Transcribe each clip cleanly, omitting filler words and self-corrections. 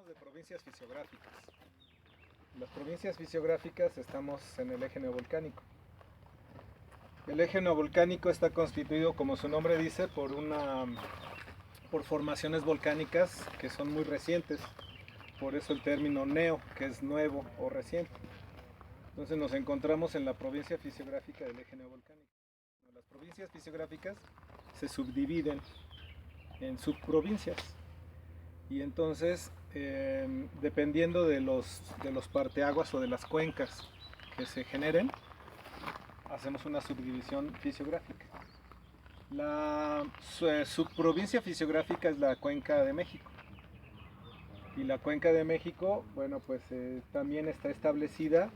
de provincias fisiográficas. Las provincias fisiográficas estamos en el eje neovolcánico. El eje neovolcánico está constituido, como su nombre dice, por formaciones volcánicas que son muy recientes. Por eso el término neo, que es nuevo o reciente. Entonces nos encontramos en la provincia fisiográfica del eje neovolcánico. Las provincias fisiográficas se subdividen en subprovincias. Y entonces, dependiendo de los parteaguas o de las cuencas que se generen, hacemos una subdivisión fisiográfica. La subprovincia fisiográfica es la Cuenca de México. Y la Cuenca de México, bueno, pues también está establecida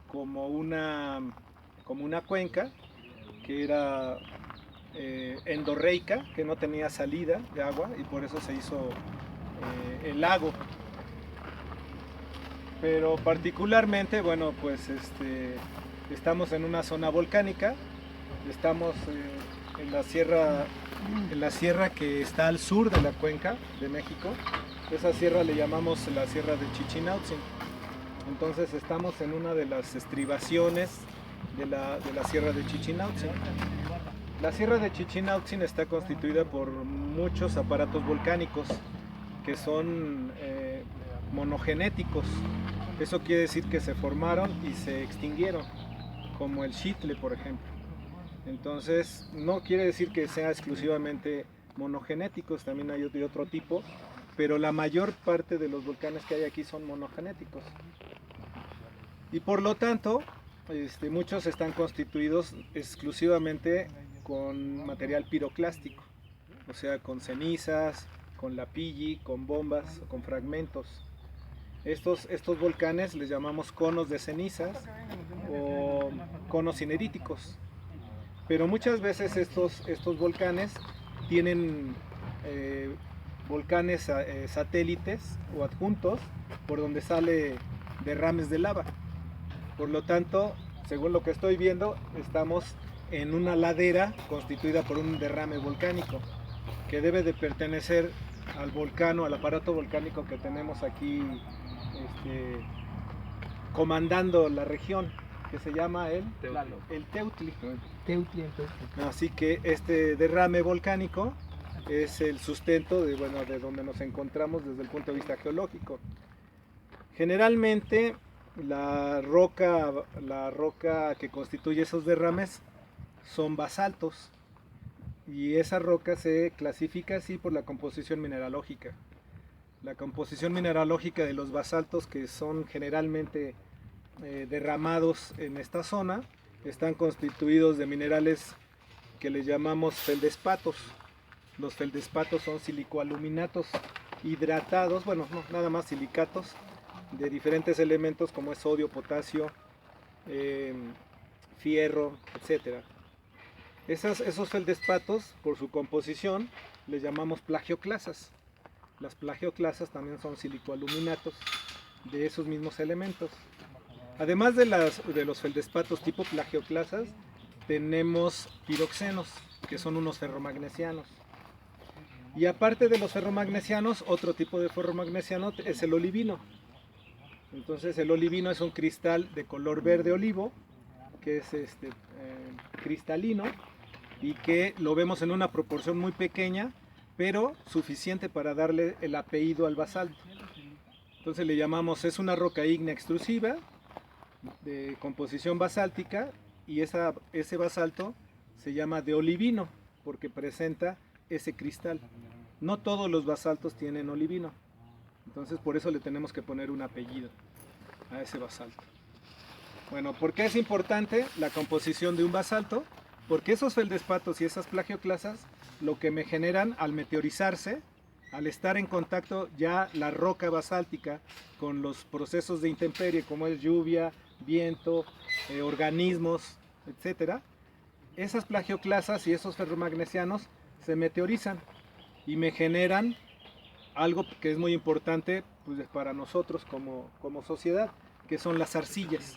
como una cuenca que era endorreica, que no tenía salida de agua y por eso se hizo el lago. Pero particularmente, bueno, pues estamos en una zona volcánica, estamos en la sierra que está al sur de la Cuenca de México. Esa sierra le llamamos la Sierra de Chichinautzin. Entonces estamos en una de las estribaciones de la Sierra de Chichinautzin. La Sierra de Chichinautzin está constituida por muchos aparatos volcánicos que son monogenéticos. Eso quiere decir que se formaron y se extinguieron, como el Xitle, por ejemplo. Entonces, no quiere decir que sea exclusivamente monogenéticos, también hay de otro tipo, pero la mayor parte de los volcanes que hay aquí son monogenéticos. Y por lo tanto, muchos están constituidos exclusivamente con material piroclástico, o sea, con cenizas, con lapilli, con bombas, con fragmentos. Estos volcanes les llamamos conos de cenizas o conos cineríticos. Pero muchas veces estos volcanes tienen volcanes satélites o adjuntos por donde sale derrames de lava. Por lo tanto, según lo que estoy viendo, estamos en una ladera constituida por un derrame volcánico que debe de pertenecer al volcán o al aparato volcánico que tenemos aquí comandando la región, que se llama el Teutli. Así que este derrame volcánico es el sustento de donde nos encontramos desde el punto de vista geológico. Generalmente la roca que constituye esos derrames son basaltos, y esa roca se clasifica así por la composición mineralógica. La composición mineralógica de los basaltos, que son generalmente derramados en esta zona, están constituidos de minerales que les llamamos feldespatos. Los feldespatos son silicoaluminatos hidratados, bueno, no, nada más silicatos de diferentes elementos como es sodio, potasio, fierro, etc. Esos feldespatos, por su composición, les llamamos plagioclasas. Las plagioclasas también son silicoaluminatos de esos mismos elementos. Además de los feldespatos tipo plagioclasas, tenemos piroxenos, que son unos ferromagnesianos. Y aparte de los ferromagnesianos, otro tipo de ferromagnesiano es el olivino. Entonces el olivino es un cristal de color verde olivo, que es cristalino, y que lo vemos en una proporción muy pequeña, pero suficiente para darle el apellido al basalto. Entonces le llamamos, es una roca ígnea extrusiva de composición basáltica, y ese basalto se llama de olivino porque presenta ese cristal. No todos los basaltos tienen olivino, entonces por eso le tenemos que poner un apellido a ese basalto. Bueno, ¿por qué es importante la composición de un basalto? Porque esos feldespatos y esas plagioclasas lo que me generan al meteorizarse, al estar en contacto ya la roca basáltica con los procesos de intemperie como es lluvia, viento, organismos, etc. Esas plagioclasas y esos ferromagnesianos se meteorizan y me generan algo que es muy importante pues, para nosotros como sociedad, que son las arcillas.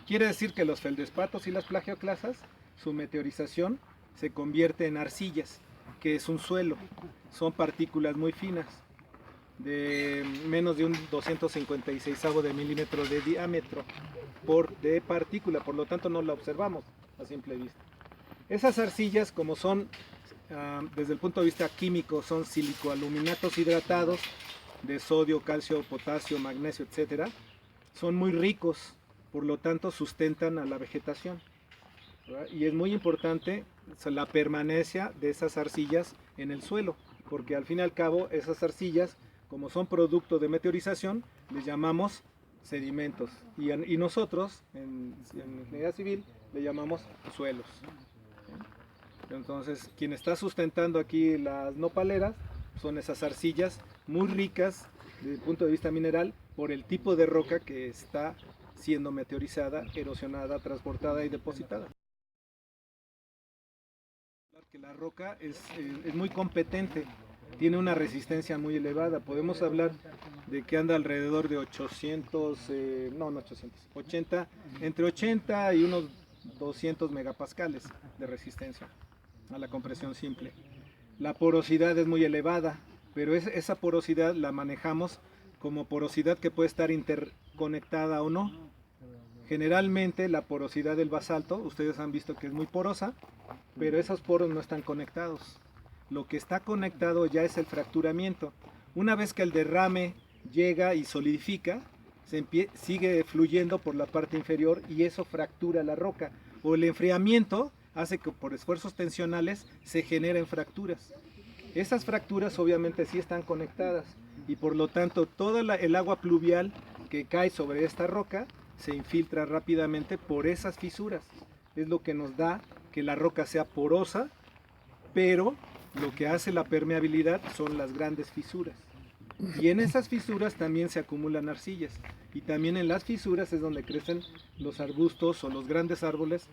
Quiere decir que los feldespatos y las plagioclasas, su meteorización se convierte en arcillas, que es un suelo, son partículas muy finas. de menos de un 256 de milímetro de diámetro de partícula, por lo tanto no la observamos a simple vista. Esas arcillas, como son desde el punto de vista químico, son silicoaluminatos hidratados de sodio, calcio, potasio, magnesio, etcétera, son muy ricos, por lo tanto sustentan a la vegetación, ¿verdad? Y es muy importante la permanencia de esas arcillas en el suelo, porque al fin y al cabo esas arcillas, como son producto de meteorización, les llamamos sedimentos, y nosotros en ingeniería civil le llamamos suelos. Entonces, quien está sustentando aquí las nopaleras son esas arcillas muy ricas desde el punto de vista mineral por el tipo de roca que está siendo meteorizada, erosionada, transportada y depositada. Que la roca es muy competente, tiene una resistencia muy elevada. Podemos hablar de que anda alrededor de 80, entre 80 y unos 200 megapascales de resistencia a la compresión simple. La porosidad es muy elevada, pero esa porosidad la manejamos como porosidad que puede estar interconectada o no. Generalmente la porosidad del basalto, ustedes han visto que es muy porosa, pero esos poros no están conectados. Lo que está conectado ya es el fracturamiento. Una vez que el derrame llega y solidifica, sigue fluyendo por la parte inferior y eso fractura la roca. O el enfriamiento hace que por esfuerzos tensionales se generen fracturas. Esas fracturas obviamente sí están conectadas y por lo tanto toda el agua pluvial que cae sobre esta roca se infiltra rápidamente por esas fisuras. Es lo que nos da que la roca sea porosa, pero lo que hace la permeabilidad son las grandes fisuras. Y en esas fisuras también se acumulan arcillas. Y también en las fisuras es donde crecen los arbustos o los grandes árboles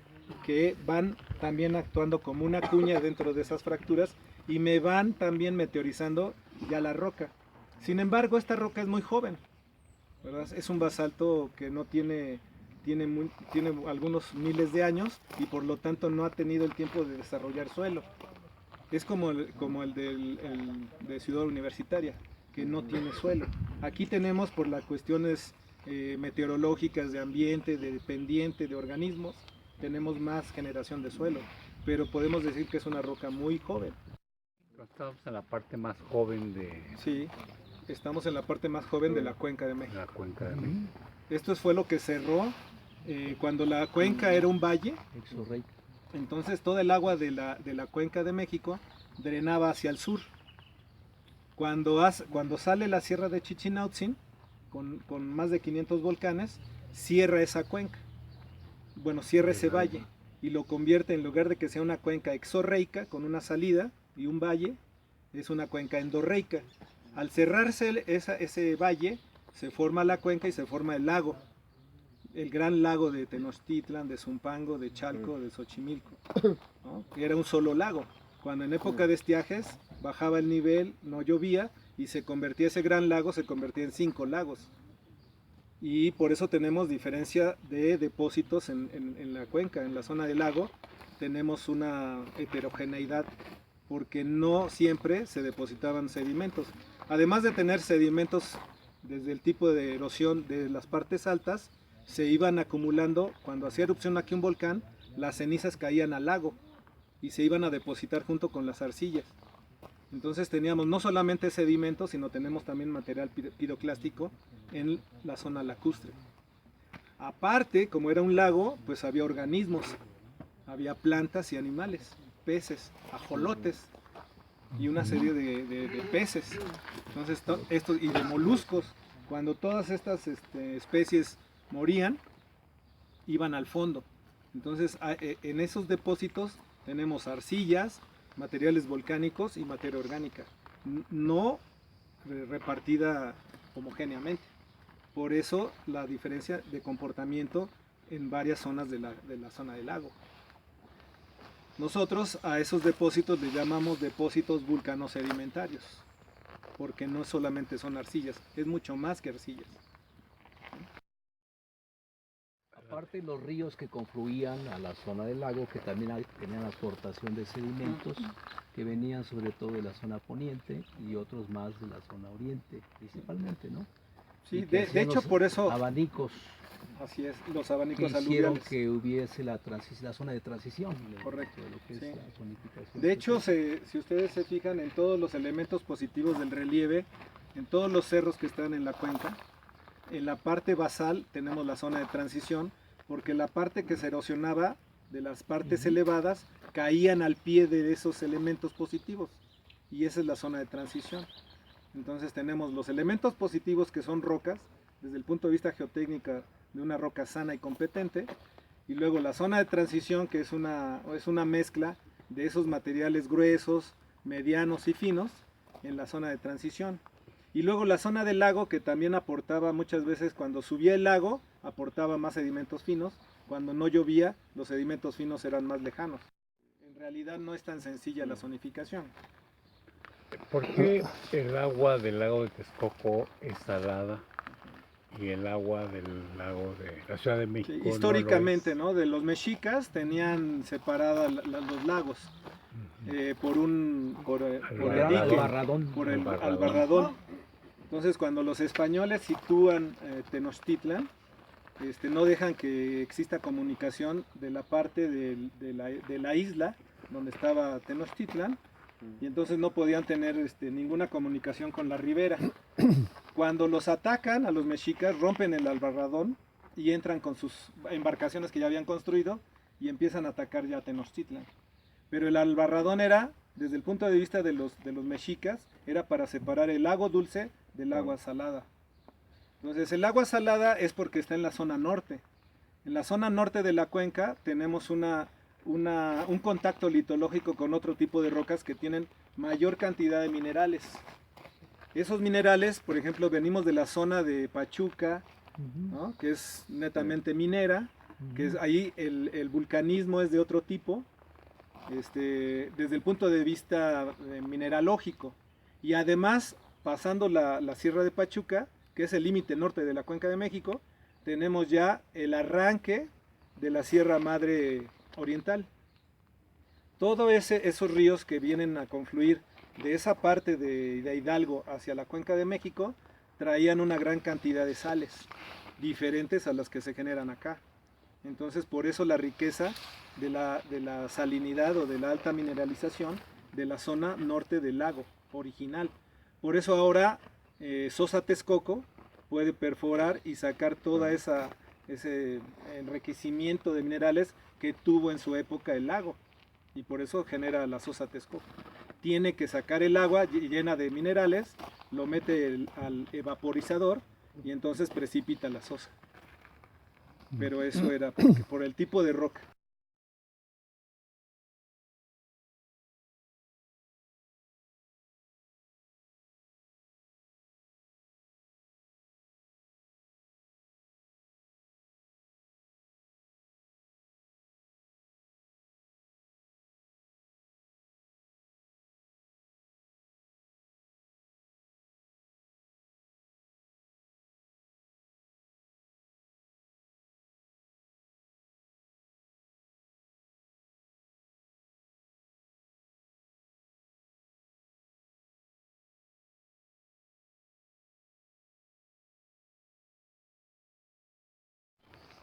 que van también actuando como una cuña dentro de esas fracturas y me van también meteorizando ya la roca. Sin embargo, esta roca es muy joven, ¿verdad? Es un basalto que no tiene algunos miles de años y por lo tanto no ha tenido el tiempo de desarrollar suelo. Es como el de Ciudad Universitaria, que no tiene suelo. Aquí tenemos por las cuestiones meteorológicas, de ambiente, de pendiente, de organismos, tenemos más generación de suelo, pero podemos decir que es una roca muy joven. Estamos en la parte más joven de... Sí, estamos en la parte más joven de la Cuenca de México. La Cuenca de México. Esto fue lo que cerró cuando la cuenca era un valle. Entonces todo el agua de la Cuenca de México drenaba hacia el sur. Cuando sale la sierra de Chichinautzin, con más de 500 volcanes, cierra esa cuenca. Bueno, cierra ese valle y lo convierte, en lugar de que sea una cuenca exorreica con una salida y un valle, es una cuenca endorreica. Al cerrarse ese valle, se forma la cuenca y se forma el lago. El gran lago de Tenochtitlan, de Zumpango, de Chalco, de Xochimilco, ¿no? Era un solo lago. Cuando en época de estiajes bajaba el nivel, no llovía y se convertía ese gran lago, se convertía en 5 lagos. Y por eso tenemos diferencia de depósitos en la cuenca, en la zona del lago tenemos una heterogeneidad porque no siempre se depositaban sedimentos. Además de tener sedimentos desde el tipo de erosión de las partes altas, se iban acumulando, cuando hacía erupción aquí un volcán, las cenizas caían al lago y se iban a depositar junto con las arcillas. Entonces teníamos no solamente sedimentos, sino tenemos también material piroclástico en la zona lacustre. Aparte, como era un lago, pues había organismos, había plantas y animales, peces, ajolotes y una serie de peces. Entonces, y de moluscos. Cuando todas estas especies morían, iban al fondo. Entonces, en esos depósitos tenemos arcillas, materiales volcánicos y materia orgánica, no repartida homogéneamente. Por eso la diferencia de comportamiento en varias zonas de la zona del lago. Nosotros a esos depósitos les llamamos depósitos vulcanosedimentarios, porque no solamente son arcillas, es mucho más que arcillas. Aparte los ríos que confluían a la zona del lago, que también tenían aportación de sedimentos, que venían sobre todo de la zona poniente y otros más de la zona oriente, principalmente, ¿no? Sí, Y que de hacían hecho los por eso, abanicos así es, los que abanicos hicieron aluviales. que hubiese la zona de transición, Correcto, de lo que sí. es la zonificación. De hecho, si ustedes se fijan en todos los elementos positivos del relieve, en todos los cerros que están en la cuenca, en la parte basal tenemos la zona de transición, porque la parte que se erosionaba de las partes elevadas caían al pie de esos elementos positivos, y esa es la zona de transición. Entonces tenemos los elementos positivos que son rocas, desde el punto de vista geotécnico de una roca sana y competente, y luego la zona de transición, que es una mezcla de esos materiales gruesos, medianos y finos en la zona de transición. Y luego la zona del lago, que también aportaba muchas veces, cuando subía el lago, aportaba más sedimentos finos, cuando no llovía, los sedimentos finos eran más lejanos. En realidad no es tan sencilla la zonificación. ¿Por qué el agua del lago de Texcoco es salada y el agua del lago de la Ciudad de Sí, México históricamente, no lo es? ¿no? De los mexicas tenían separados los lagos por el Albarradón. dique, Albarradón. por el Albarradón. albarradón. Entonces, cuando los españoles sitúan Tenochtitlan, no dejan que exista comunicación de la parte de la isla donde estaba Tenochtitlan, y entonces no podían tener ninguna comunicación con la ribera. Cuando los atacan a los mexicas, rompen el albarradón y entran con sus embarcaciones que ya habían construido y empiezan a atacar ya a Tenochtitlan. Pero el albarradón era, desde el punto de vista de los mexicas, era para separar el agua dulce del agua salada. Entonces el agua salada es porque está en la zona norte. En la zona norte de la cuenca tenemos un contacto litológico con otro tipo de rocas que tienen mayor cantidad de minerales. Esos minerales, por ejemplo, venimos de la zona de Pachuca, ¿no? Que es netamente minera, que es, ahí el vulcanismo es de otro tipo, desde el punto de vista mineralógico. Y además, pasando la Sierra de Pachuca, que es el límite norte de la Cuenca de México, tenemos ya el arranque de la Sierra Madre Oriental. Todos esos ríos que vienen a confluir de esa parte de Hidalgo hacia la Cuenca de México traían una gran cantidad de sales, diferentes a las que se generan acá. Entonces, por eso la riqueza de la salinidad o de la alta mineralización de la zona norte del lago original. Por eso ahora Sosa Texcoco puede perforar y sacar toda ese enriquecimiento de minerales que tuvo en su época el lago, y por eso genera la Sosa Texcoco. Tiene que sacar el agua llena de minerales, lo mete al evaporizador y entonces precipita la sosa. Pero eso era por el tipo de roca.